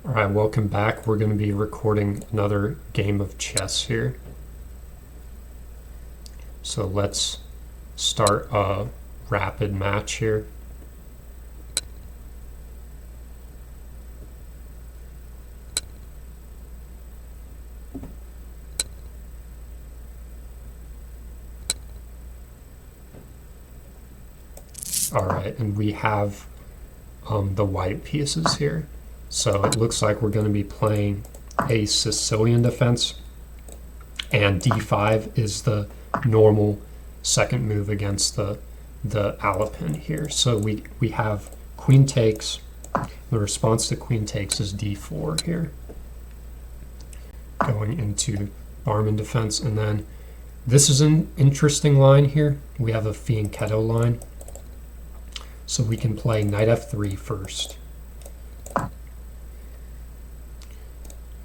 All right, welcome back. We're going to be recording another game of chess here. So let's start a rapid match here. All right, and we have the white pieces here. So it looks like we're going to be playing a Sicilian defense, and d5 is the normal second move against the Alapin here. So we have queen takes. The response to queen takes is d4 here, going into Barman defense. And then this is an interesting line here. We have a fianchetto line. So we can play knight f3 first.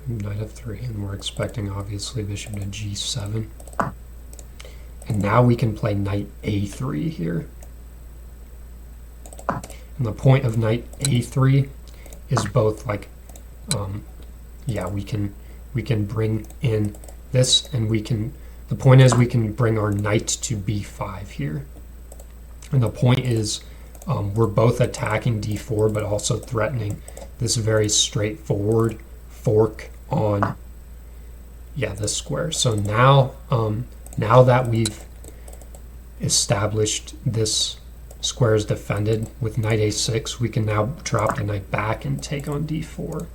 Knight f3, and we're expecting obviously bishop to g7. And now we can play knight a3 here. And the point of knight a3 is both like, we can bring in this, and the point is we can bring our knight to b5 here. And the point is we're both attacking d4, but also threatening this very straightforward fork on this square. So now now that we've established this square is defended with knight a6, we can now drop the knight back and take on d4.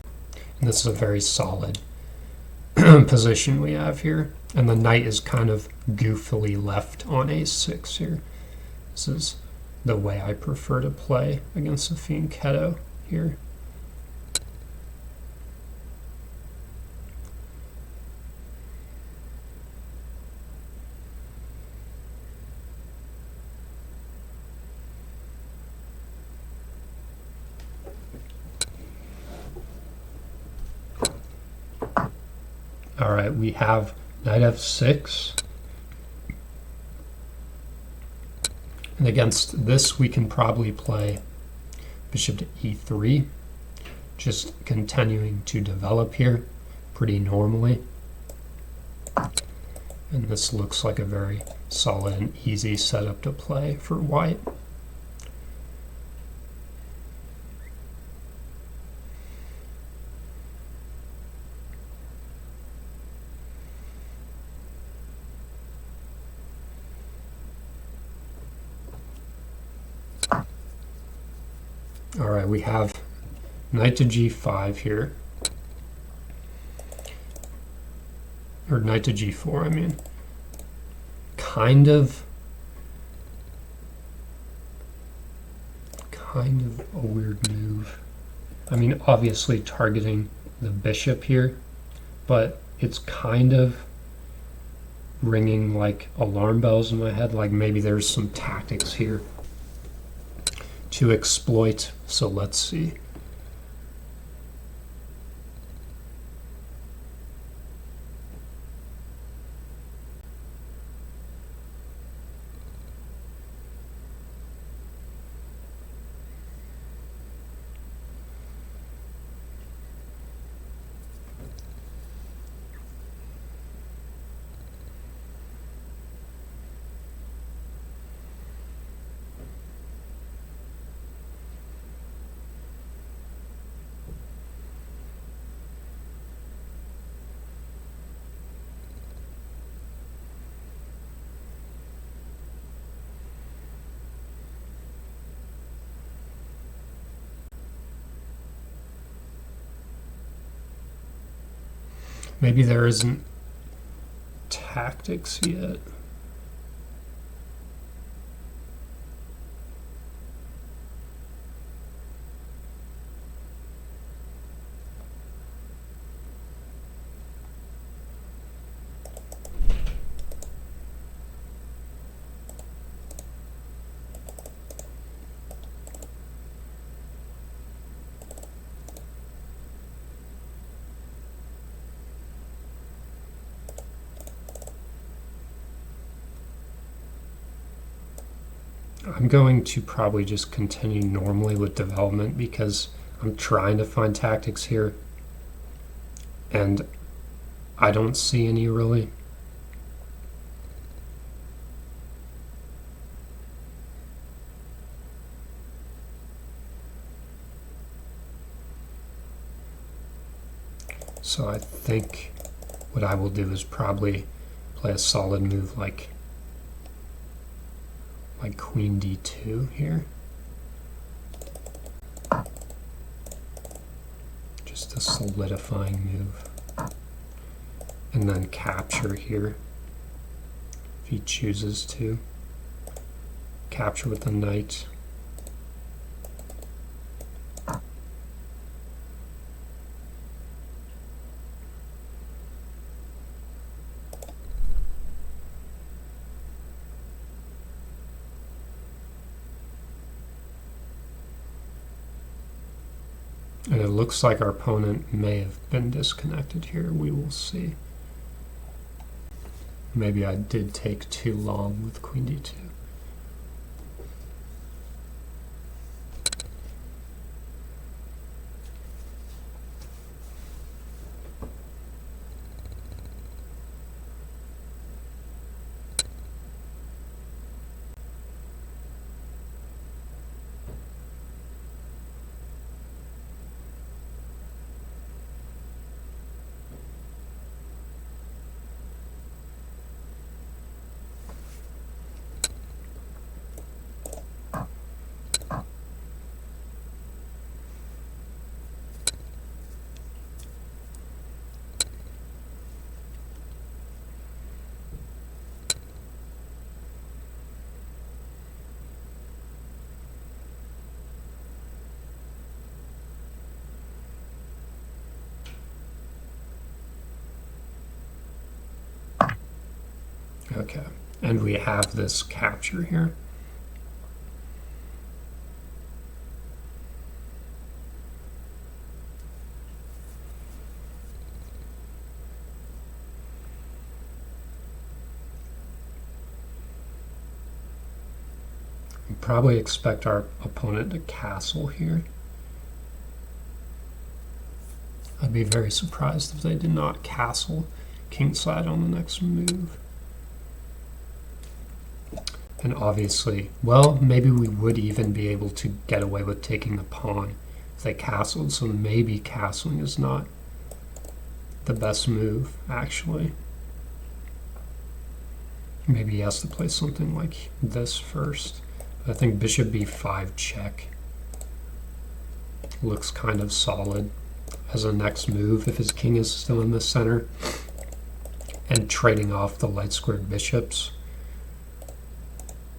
And this is a very solid position we have here. And the knight is kind of goofily left on a6 here. This is the way I prefer to play against the fianchetto here. All right, we have knight f6. And against this, we can probably play bishop to e3, just continuing to develop here pretty normally. And this looks like a very solid and easy setup to play for white. All right, we have knight to g5 here, or knight to g4, I mean. Kind of a weird move. I mean, obviously targeting the bishop here, but it's kind of ringing like alarm bells in my head, like maybe there's some tactics here to exploit. So let's see. Maybe there isn't tactics yet. I'm going to probably just continue normally with development because I'm trying to find tactics here. and I don't see any really. So I think what I will do is probably play a solid move like queen d2 here. Just a solidifying move. And then capture here, if he chooses to. Capture with the knight. And it looks like our opponent may have been disconnected here. We will see. Maybe I did take too long with queen d2. Okay, and we have this capture here. We probably expect our opponent to castle here. I'd be very surprised if they did not castle kingside on the next move. And obviously, well, maybe we would even be able to get away with taking the pawn if they castled, so maybe castling is not the best move, actually. Maybe he has to play something like this first. I think bishop b5 check looks kind of solid as a next move if his king is still in the center, and trading off the light squared bishops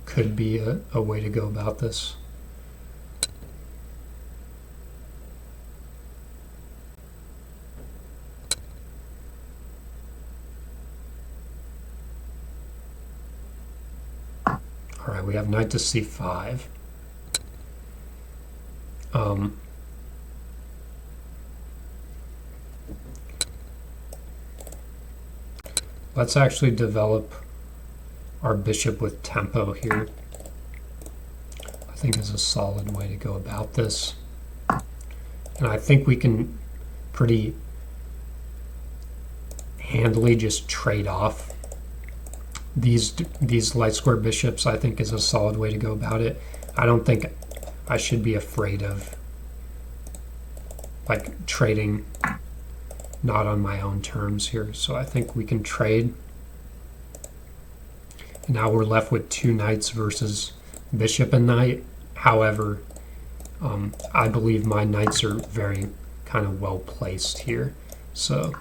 could be a way to go about this. All right, we have knight to c5. Let's actually develop our bishop with tempo here. I think is a solid way to go about this. And I think we can pretty handily just trade off these light square bishops. I think is a solid way to go about it. I don't think I should be afraid of like trading not on my own terms here. So I think we can trade. Now we're left with two knights versus bishop and knight. However, I believe my knights are very kind of well placed here. So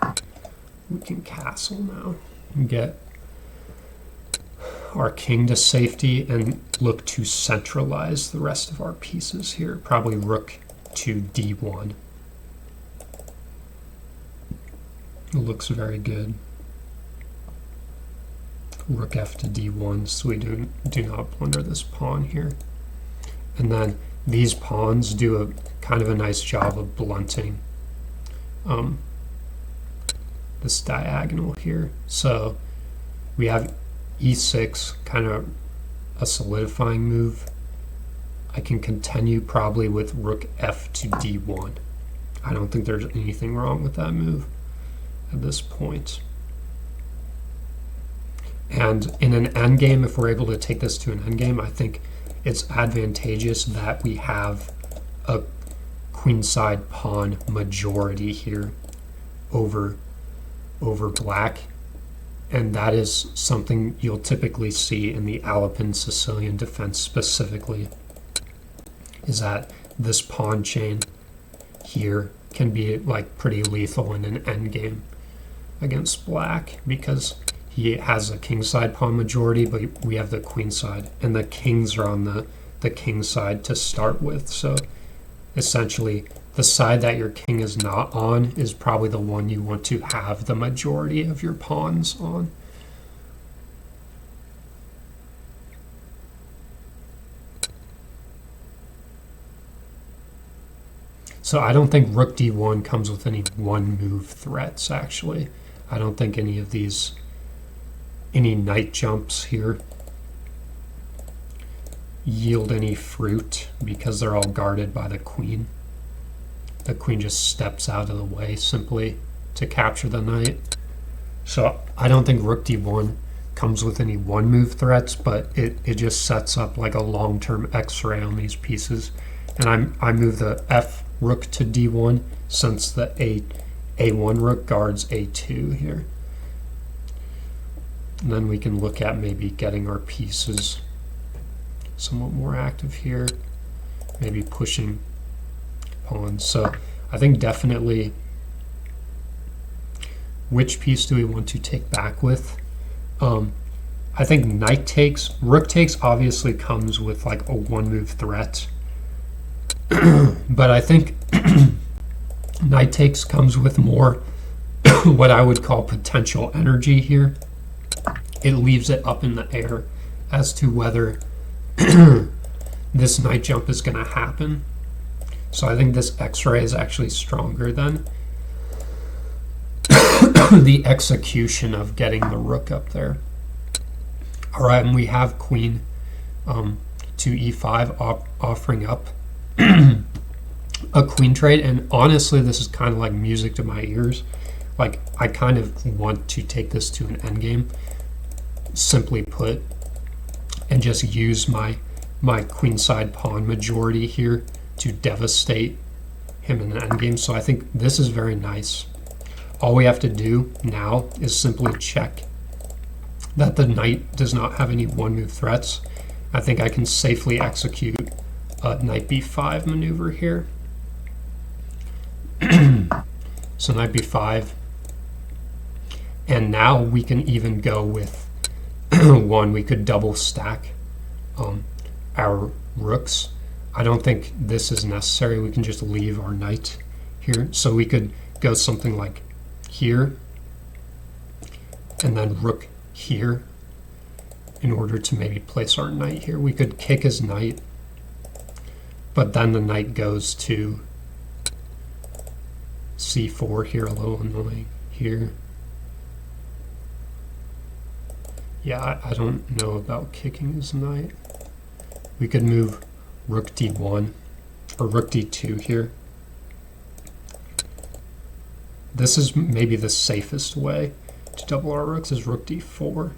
we can castle now and get our king to safety and look to centralize the rest of our pieces here. Probably rook to d1. It looks very good. Rook f to d1, so we do not blunder this pawn here. And then these pawns do a kind of a nice job of blunting this diagonal here. So we have e6, kind of a solidifying move. I can continue probably with rook f to d1. I don't think there's anything wrong with that move. at this point. And in an endgame, if we're able to take this to an endgame, I think it's advantageous that we have a queenside pawn majority here over black. And that is something you'll typically see in the Alapin Sicilian defense specifically, is that this pawn chain here can be like pretty lethal in an endgame against black, because he has a kingside pawn majority, but we have the queenside, and the kings are on the king side to start with. So essentially, the side that your king is not on is probably the one you want to have the majority of your pawns on. So I don't think rook d1 comes with any one move threats, actually. I don't think any of these, any knight jumps here yield any fruit because they're all guarded by the queen. The queen just steps out of the way simply to capture the knight. So I don't think rook d1 comes with any one move threats, but it just sets up like a long-term x-ray on these pieces. And I move the f rook to d1 since the a1 rook guards a2 here. And then we can look at maybe getting our pieces somewhat more active here, maybe pushing pawns. So I think definitely, which piece do we want to take back with? I think knight takes, rook takes obviously comes with like a one move threat. But I think knight takes comes with more what I would call potential energy here. It leaves it up in the air as to whether this knight jump is going to happen. So I think this x-ray is actually stronger than the execution of getting the rook up there. All right, and we have queen to e5 offering up a queen trade, and honestly this is kind of like music to my ears. Like, I kind of want to take this to an endgame, simply put, and just use my queenside pawn majority here to devastate him in an endgame. So I think this is very nice. All we have to do now is simply check that the knight does not have any one move threats. I think I can safely execute a knight b5 maneuver here. So knight b5, and now we can even go with one. We could double stack our rooks. I don't think this is necessary. We can just leave our knight here. So we could go something like here and then rook here in order to maybe place our knight here. We could kick his knight, but then the knight goes to c4 here, a little annoying here. Yeah, I don't know about kicking his knight. We could move rook d1 or rook d2 here. This is maybe the safest way to double our rooks, is rook d4.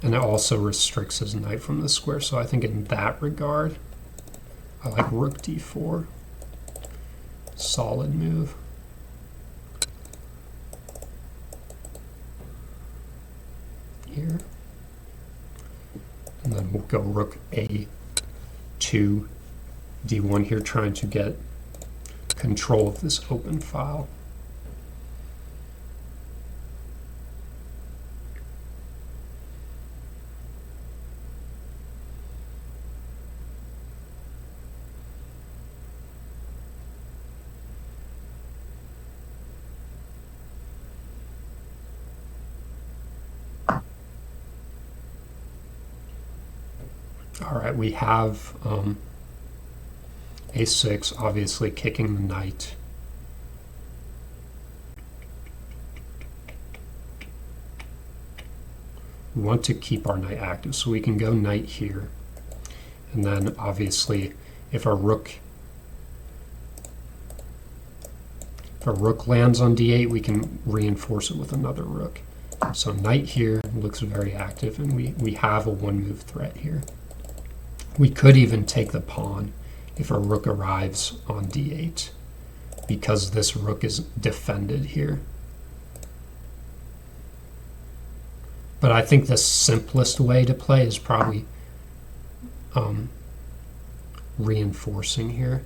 And it also restricts his knight from the square, so I think in that regard, I like rook d4. Solid move. Here. And then we'll go rook a2, d1 here, trying to get control of this open file. All right, we have a6, obviously kicking the knight. We want to keep our knight active, so we can go knight here. And then obviously if our rook If a rook lands on d8, we can reinforce it with another rook. So knight here looks very active, and we have a one-move threat here. We could even take the pawn if a rook arrives on d8, because this rook is defended here. But I think the simplest way to play is probably reinforcing here.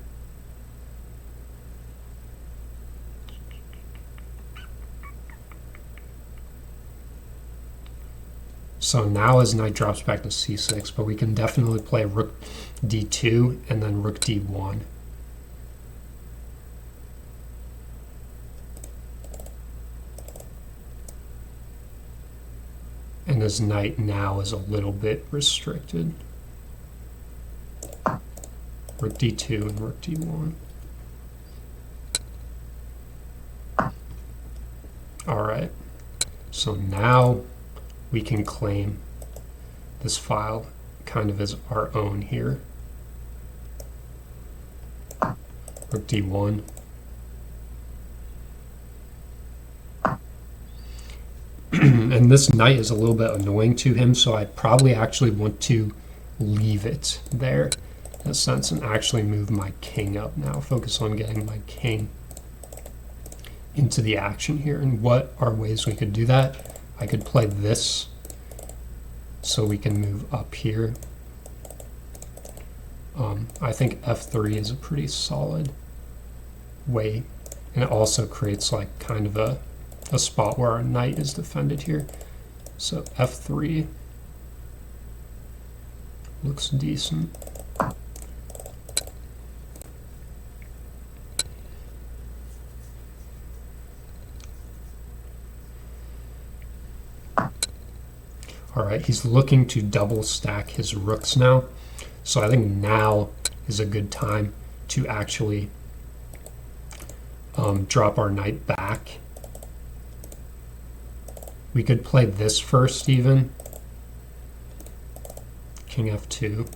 So now his knight drops back to c6, but we can definitely play rook d2 and then rook d1. And his knight now is a little bit restricted. Rook d2 and rook d1. All right, so now we can claim this file kind of as our own here. Rook d1. And this knight is a little bit annoying to him, so I probably actually want to leave it there in a sense and actually move my king up now. Focus on getting my king into the action here. And what are ways we could do that? I could play this so we can move up here. I think f3 is a pretty solid way, and it also creates like kind of a spot where our knight is defended here. So f3 looks decent. All right, he's looking to double stack his rooks now. So I think now is a good time to actually drop our knight back. We could play this first even. King f2.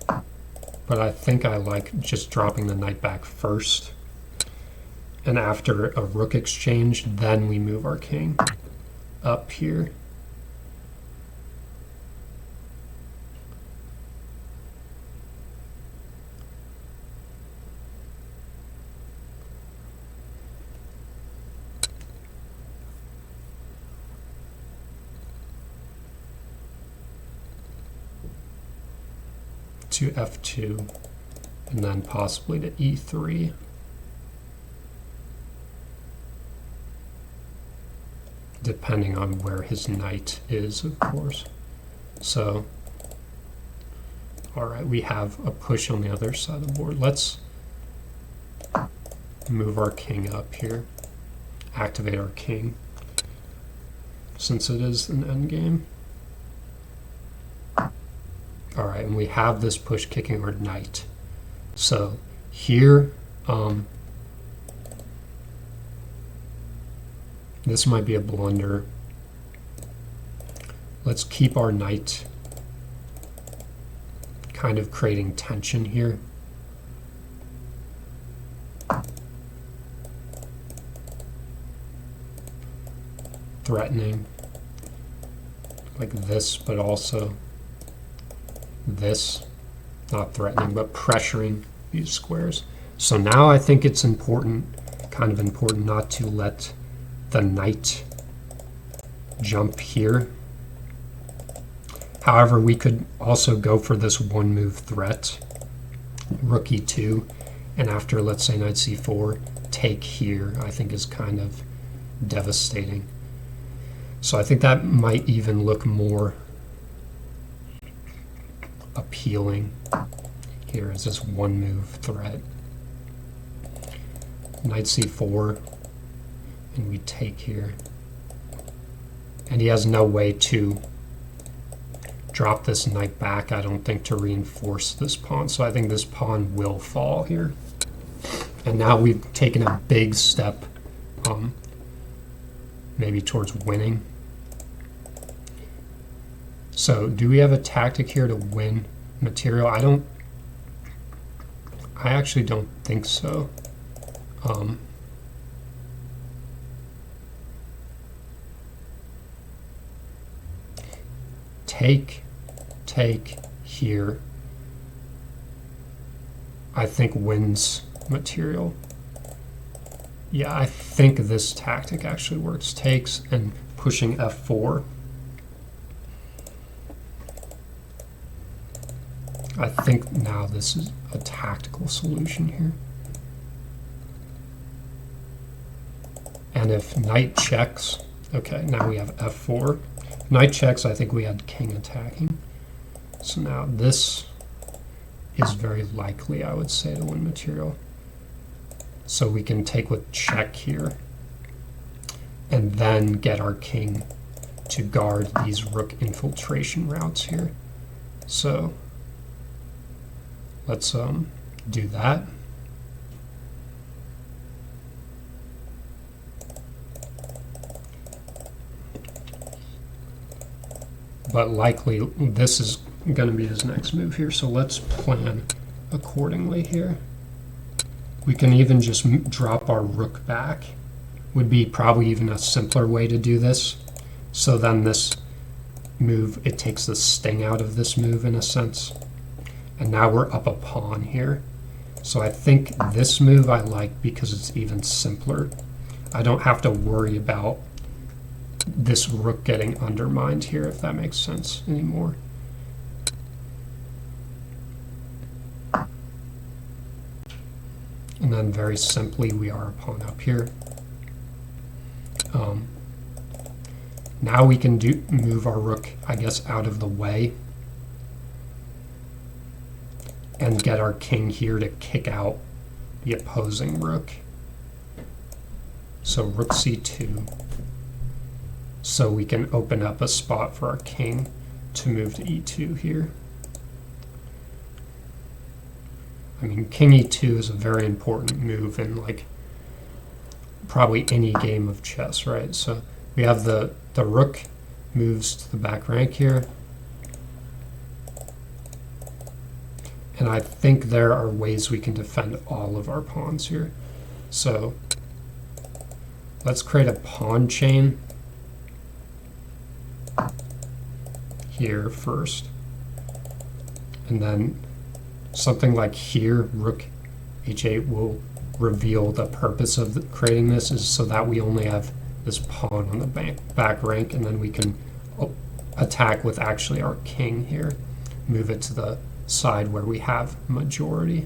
But I think I like just dropping the knight back first. And after a rook exchange, then we move our king up here. To f2, and then possibly to e3. Depending on where his knight is, of course. So, all right, we have a push on the other side of the board. Let's move our king up here, activate our king, since it is an endgame. All right, and we have this push kicking our knight. So here, this might be a blunder. Let's keep our knight kind of creating tension here. Threatening, like this, but also this, not threatening, but pressuring these squares. So now I think it's important, kind of important, not to let the knight jump here. However, we could also go for this one move threat, rook e2, and after, let's say, knight c4, take here, I think is kind of devastating. So I think that might even look more appealing here as this one move threat. Knight c4, and we take here. And he has no way to drop this knight back, I don't think, to reinforce this pawn. So I think this pawn will fall here. And now we've taken a big step maybe towards winning. So do we have a tactic here to win material? I actually don't think so. Take here, I think wins material. Yeah, I think this tactic actually works. Takes and pushing f4. I think now this is a tactical solution here. And if knight checks, okay, now we have f4. Knight checks, I think we had king attacking. So now this is very likely, I would say, to win material. So we can take with check here and then get our king to guard these rook infiltration routes here. So let's do that. But likely this is going to be his next move here, so let's plan accordingly here. We can even just drop our rook back. Would be probably even a simpler way to do this. So then this move, it takes the sting out of this move in a sense. And now we're up a pawn here. So I think this move I like because it's even simpler. I don't have to worry about this rook getting undermined here, if that makes sense anymore. And then very simply, we are a pawn up here. Now we can move our rook, I guess, out of the way and get our king here to kick out the opposing rook. So rook c2. So we can open up a spot for our king to move to e2 here. I mean, king e2 is a very important move in like probably any game of chess, right? So we have the rook moves to the back rank here. And I think there are ways we can defend all of our pawns here. So let's create a pawn chain here first. And then something like here, rook h8 will reveal the purpose of creating this is so that we only have this pawn on the back rank, and then we can attack with actually our king here, move it to the side where we have majority.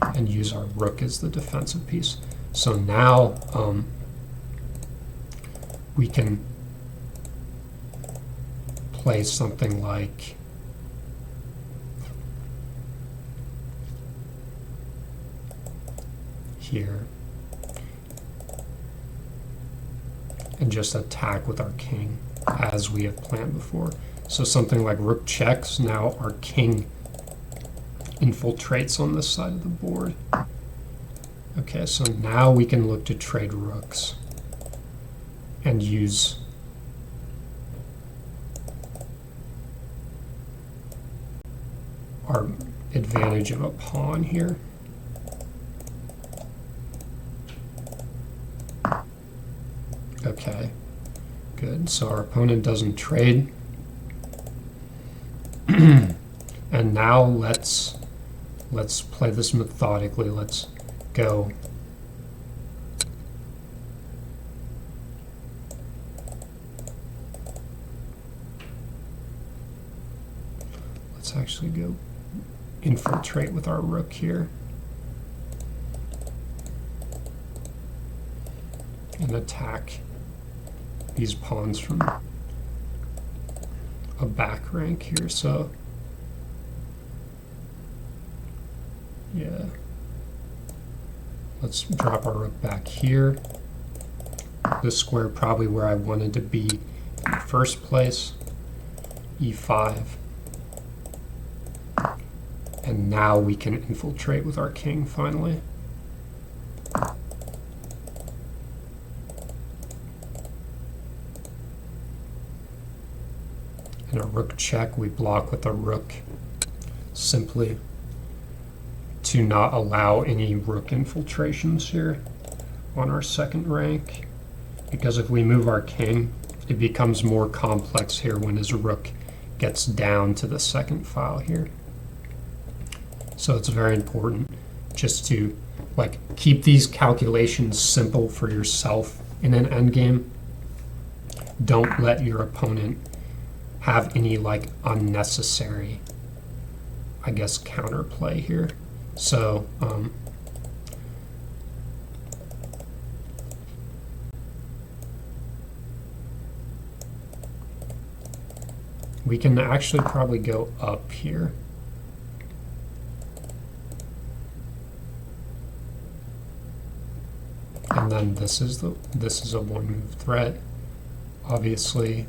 And use our rook as the defensive piece. So now we can play something like here and just attack with our king as we have planned before. So something like rook checks, now our king infiltrates on this side of the board. Okay, so now we can look to trade rooks and use our advantage of a pawn here. Okay, good. So our opponent doesn't trade. And now let's play this methodically. Let's go. Let's actually go infiltrate with our rook here. And attack these pawns from a back rank here. So yeah, let's drop our rook back here. This square probably where I wanted to be in the first place. e5. And now we can infiltrate with our king finally. And a rook check, we block with a rook simply to not allow any rook infiltrations here on our second rank. Because if we move our king, it becomes more complex here when his rook gets down to the second file here. So it's very important just to like keep these calculations simple for yourself in an endgame. Don't let your opponent have any like unnecessary, I guess, counterplay here. So we can actually probably go up here. And then this is a one move threat, obviously.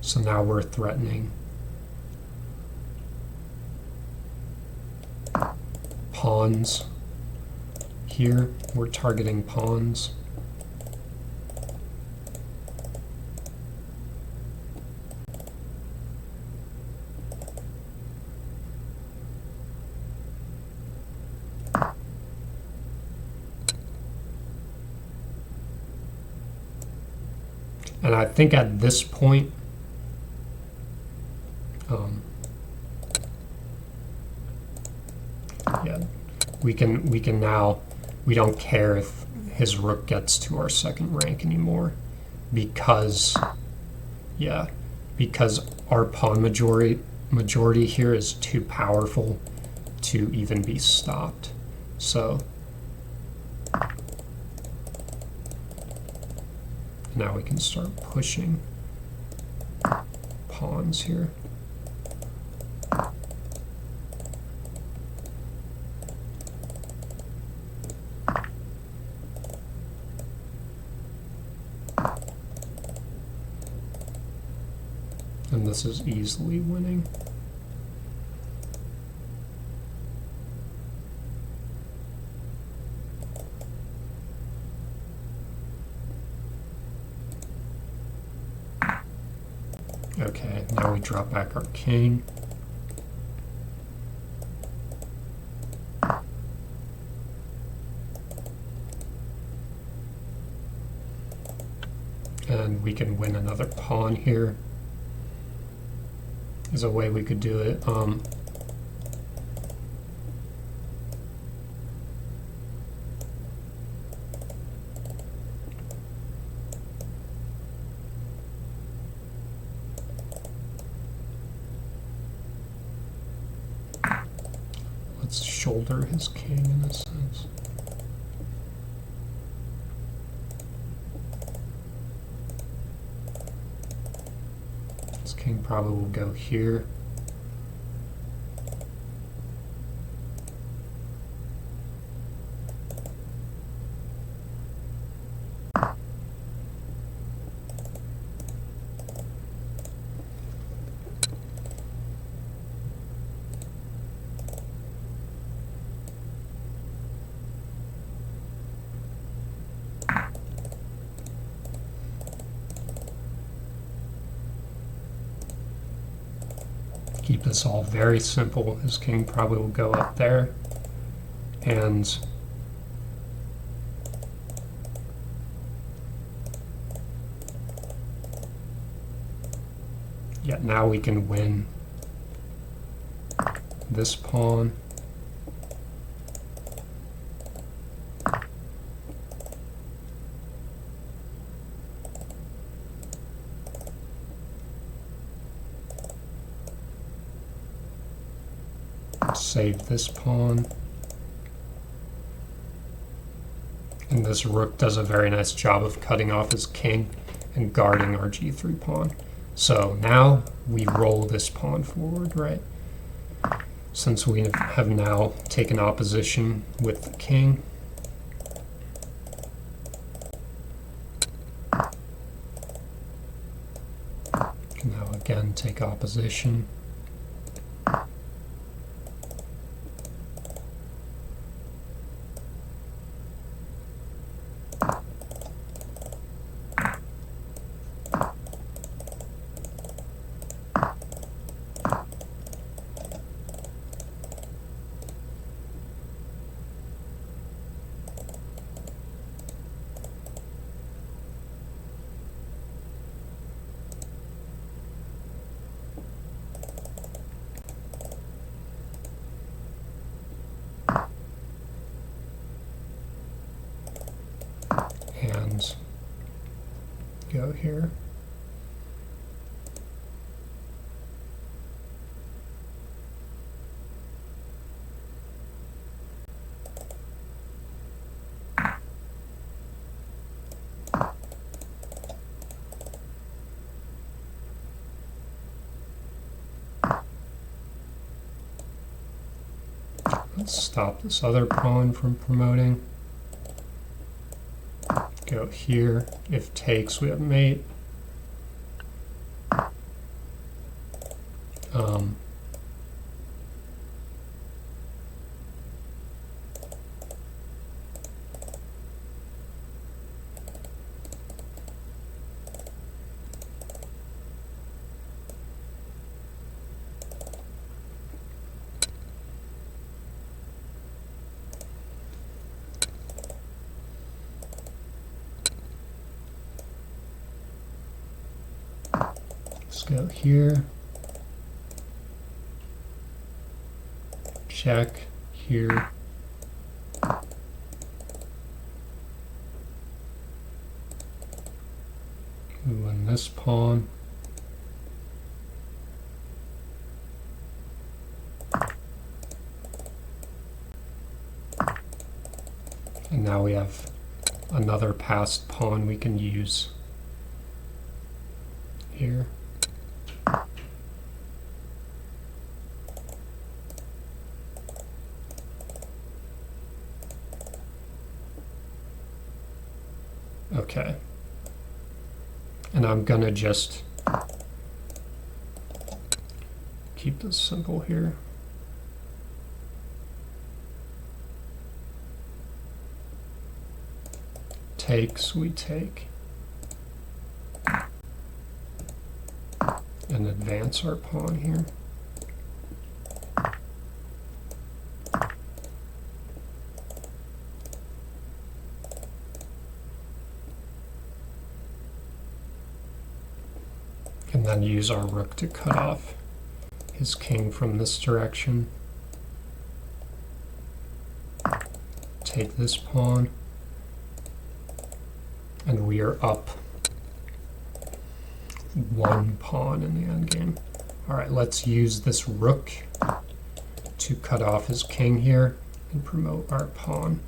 So now we're threatening pawns here. We're targeting pawns. And I think at this point, yeah, we can now, we don't care if his rook gets to our second rank anymore, because, yeah, because our pawn majority here is too powerful to even be stopped. So now we can start pushing pawns here. And this is easily winning. Okay, now we drop back our king. And we can win another pawn here. Is a way we could do it. Let's shoulder his king in a sense. His king probably will go here. Keep this all very simple. His king probably will go up there, and yeah, now we can win this pawn. Save this pawn. And this rook does a very nice job of cutting off his king and guarding our g3 pawn. So now we roll this pawn forward, right? Since we have now taken opposition with the king. Now again take opposition. go here. Let's stop this other pawn from promoting. Go here. If takes, we have mate. Let's go here. Check here. We win this pawn. And now we have another passed pawn we can use here. Okay. And I'm gonna just keep this simple here. Takes, we take. And advance our pawn here. And then use our rook to cut off his king from this direction. Take this pawn. And we are up one pawn in the endgame. All right, let's use this rook to cut off his king here and promote our pawn.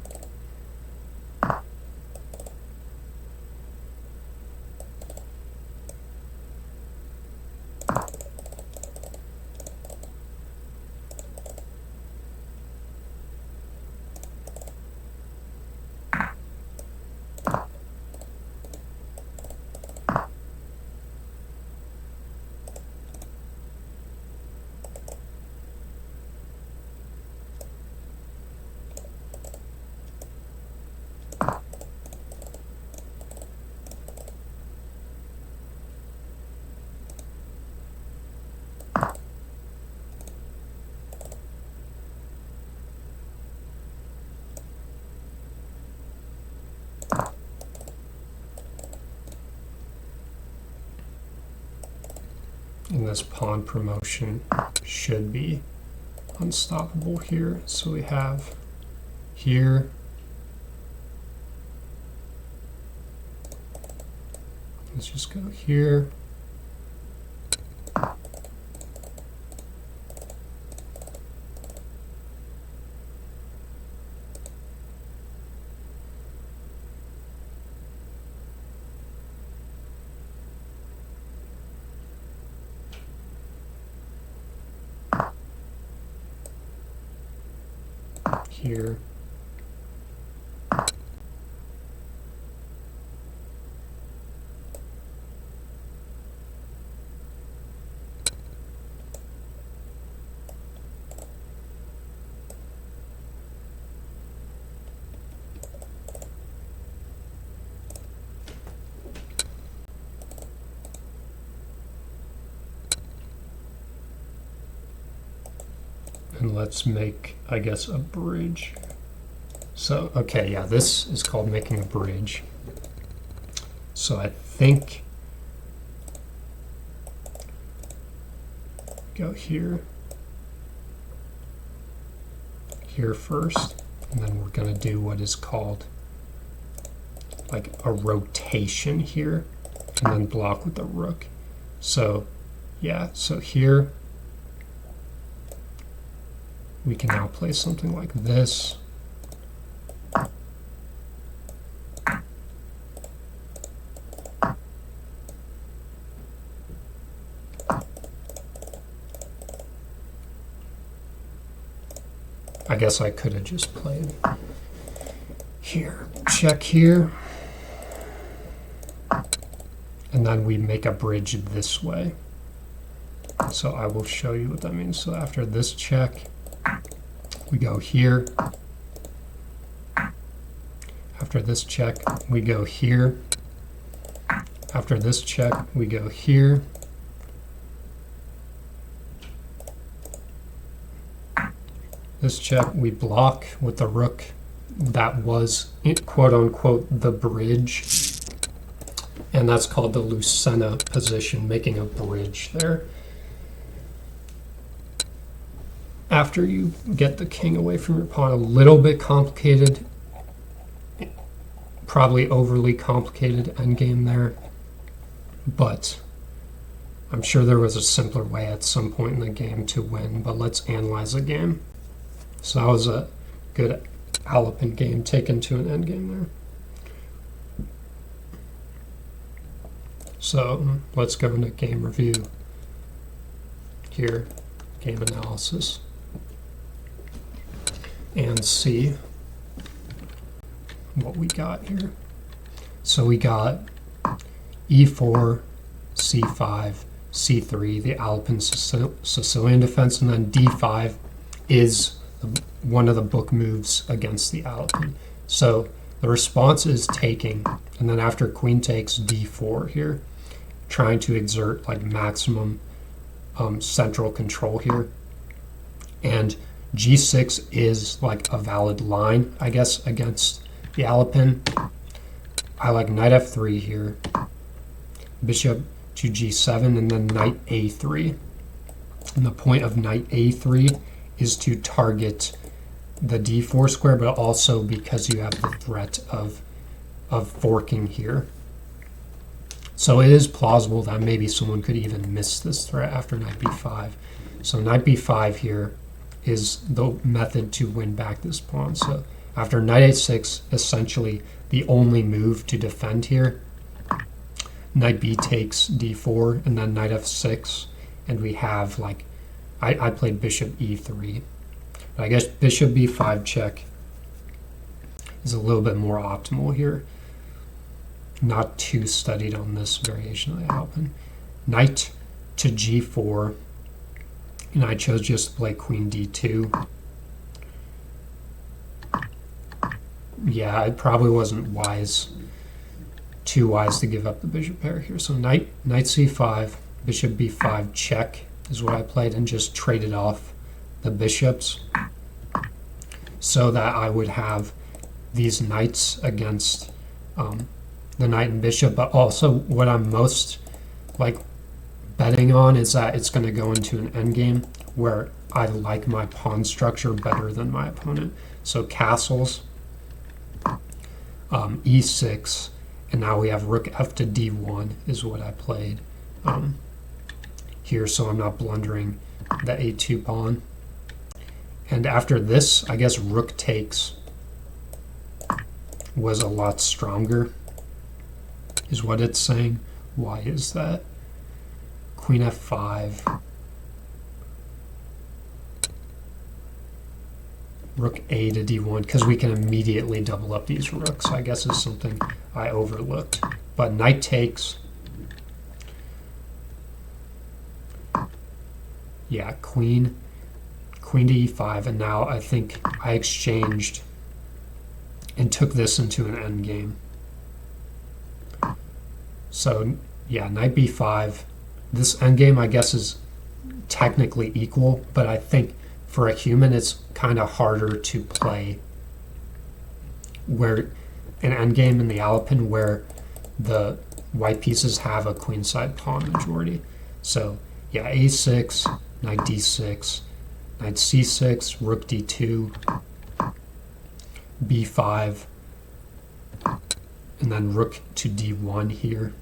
And this pawn promotion should be unstoppable here. So we have here, let's just go here. Here. And let's make, I guess, a bridge. So, okay, yeah, this is called making a bridge. So I think, go here, here first, and then we're going to do what is called like a rotation here. and then block with the rook. So yeah, so here we can now play something like this. I guess I could have just played here, check here, and then we make a bridge this way. So I will show you what that means. So after this check, we go here. After this check, we go here. After this check, we go here. This check, we block with the rook. That was, quote unquote, the bridge. And that's called the Lucena position, making a bridge there. After you get the king away from your pawn, a little bit complicated, probably overly complicated endgame there. But I'm sure there was a simpler way at some point in the game to win, but let's analyze the game. So that was a good Alapin game taken to an endgame there. So let's go into game review here, game analysis, and see what we got here. So we got e4, c5, c3, the Alapin Sicilian defense, and then d5 is one of the book moves against the Alapin. So the response is taking, and then after queen takes, d4 here, trying to exert like maximum central control here. And g6 is like a valid line, I guess, against the Alapin. I like knight f3 here, bishop to g7, and then knight a3. And the point of knight a3 is to target the d4 square, but also because you have the threat of forking here. So it is plausible that maybe someone could even miss this threat after knight b5. So knight b5 here is the method to win back this pawn. So after knight a6, essentially the only move to defend here, knight b takes d4, and then knight f6, and we have like, I played bishop e3. But I guess bishop b5 check is a little bit more optimal here. Not too studied on this variation of the Alapin. Knight to g4, and I chose just to play queen d2. Yeah, it probably wasn't too wise to give up the bishop pair here. So knight c5, bishop b5 check is what I played, and just traded off the bishops so that I would have these knights against the knight and bishop. But also what I'm most like betting on is that it's going to go into an endgame where I like my pawn structure better than my opponent. So castles, e6, and now we have rook f to d1 is what I played here, so I'm not blundering the a2 pawn. And after this, I guess rook takes was a lot stronger, is what it's saying. Why is that? Queen f5, rook a to d1, because we can immediately double up these rooks, I guess is something I overlooked. But knight takes, yeah, queen to e5, and now I think I exchanged and took this into an endgame. So yeah, knight b5. This endgame, I guess, is technically equal, but I think for a human it's kind of harder to play where an endgame in the Alapin where the white pieces have a queenside pawn majority. So yeah, a6, knight d6, knight c6, rook d2, b5, and then rook to d1 here.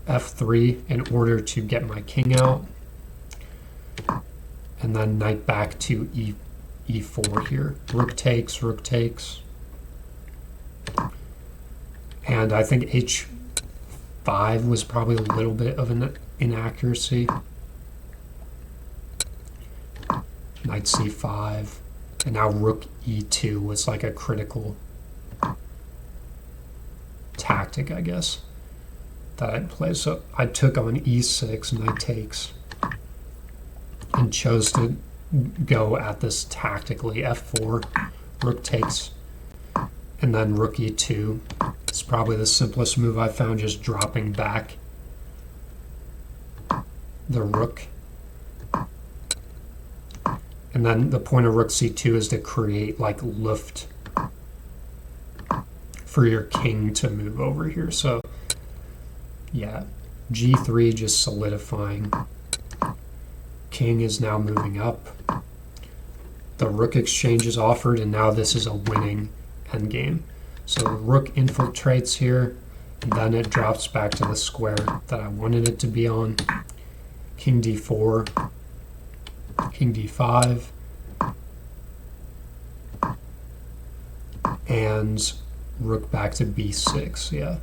f3 in order to get my king out, and then knight back to e4 here. Rook takes, and I think h5 was probably a little bit of an inaccuracy. Knight c5, and now rook e2 was like a critical tactic, I guess, that I'd play. So I took on e6, knight takes, and chose to go at this tactically. f4, rook takes, and then rook e2. It's probably the simplest move I found, just dropping back the rook. And then the point of rook c2 is to create like luft for your king to move over here. So yeah, g3 just solidifying. King is now moving up. The rook exchange is offered, and now this is a winning endgame. So the rook infiltrates here, and then it drops back to the square that I wanted it to be on. King d4, king d5, and rook back to b6, yeah.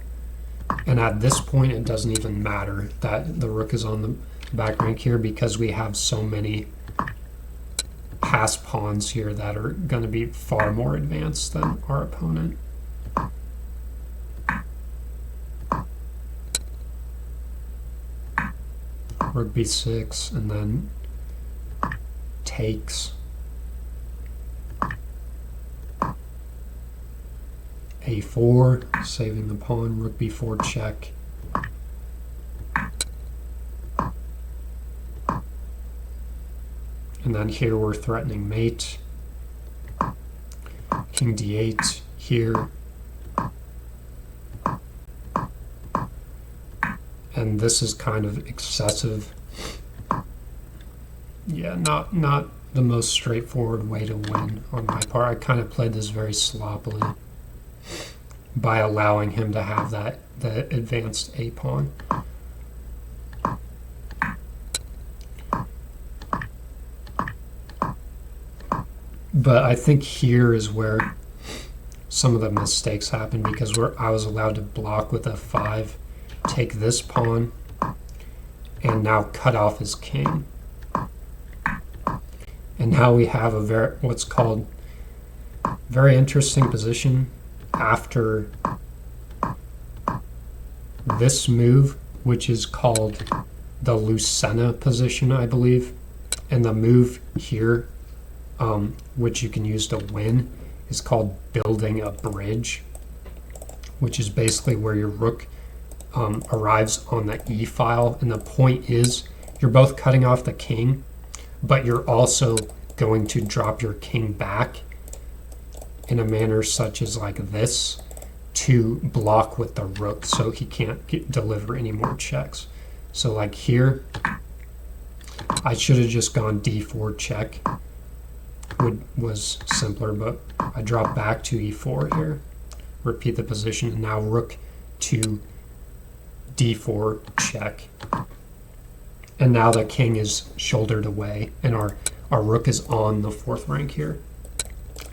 And at this point, it doesn't even matter that the rook is on the back rank here, because we have so many pass pawns here that are going to be far more advanced than our opponent. Rook b6, and then takes. a4, saving the pawn. Rook b4 check. And then here we're threatening mate. King d8 here. And this is kind of excessive. Yeah, not the most straightforward way to win on my part. I kind of played this very sloppily by allowing him to have the advanced a pawn. But I think here is where some of the mistakes happen, because I was allowed to block with f5, take this pawn, and now cut off his king. And now we have what's called very interesting position after this move, which is called the Lucena position, I believe. And the move here, which you can use to win, is called building a bridge, which is basically where your rook arrives on the e file. And the point is, you're both cutting off the king, but you're also going to drop your king back in a manner such as like this to block with the rook, so he can't deliver any more checks. So like here, I should have just gone d4 check. Was simpler, but I drop back to e4 here, repeat the position, and now rook to d4 check. And now the king is shouldered away, and our rook is on the fourth rank here.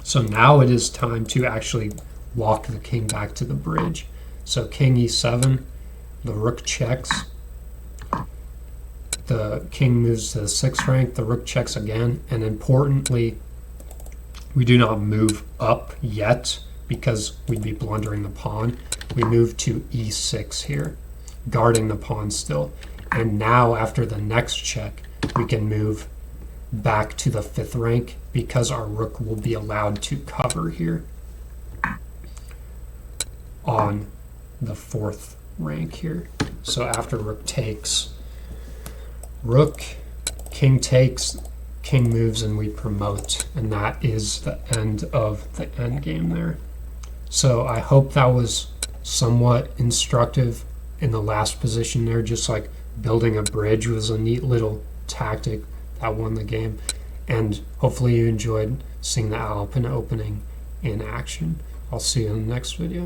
So now it is time to actually walk the king back to the bridge. So king e7, the rook checks, the king moves to the sixth rank, the rook checks again, and importantly, we do not move up yet because we'd be blundering the pawn. We move to e6 here, guarding the pawn still. And now after the next check, we can move back to the fifth rank because our rook will be allowed to cover here on the fourth rank here. So after rook takes, rook, king takes, king moves, and we promote. And that is the end of the end game there. So I hope that was somewhat instructive in the last position there. Just like building a bridge was a neat little tactic that won the game. And hopefully you enjoyed seeing the Alapin opening in action. I'll see you in the next video.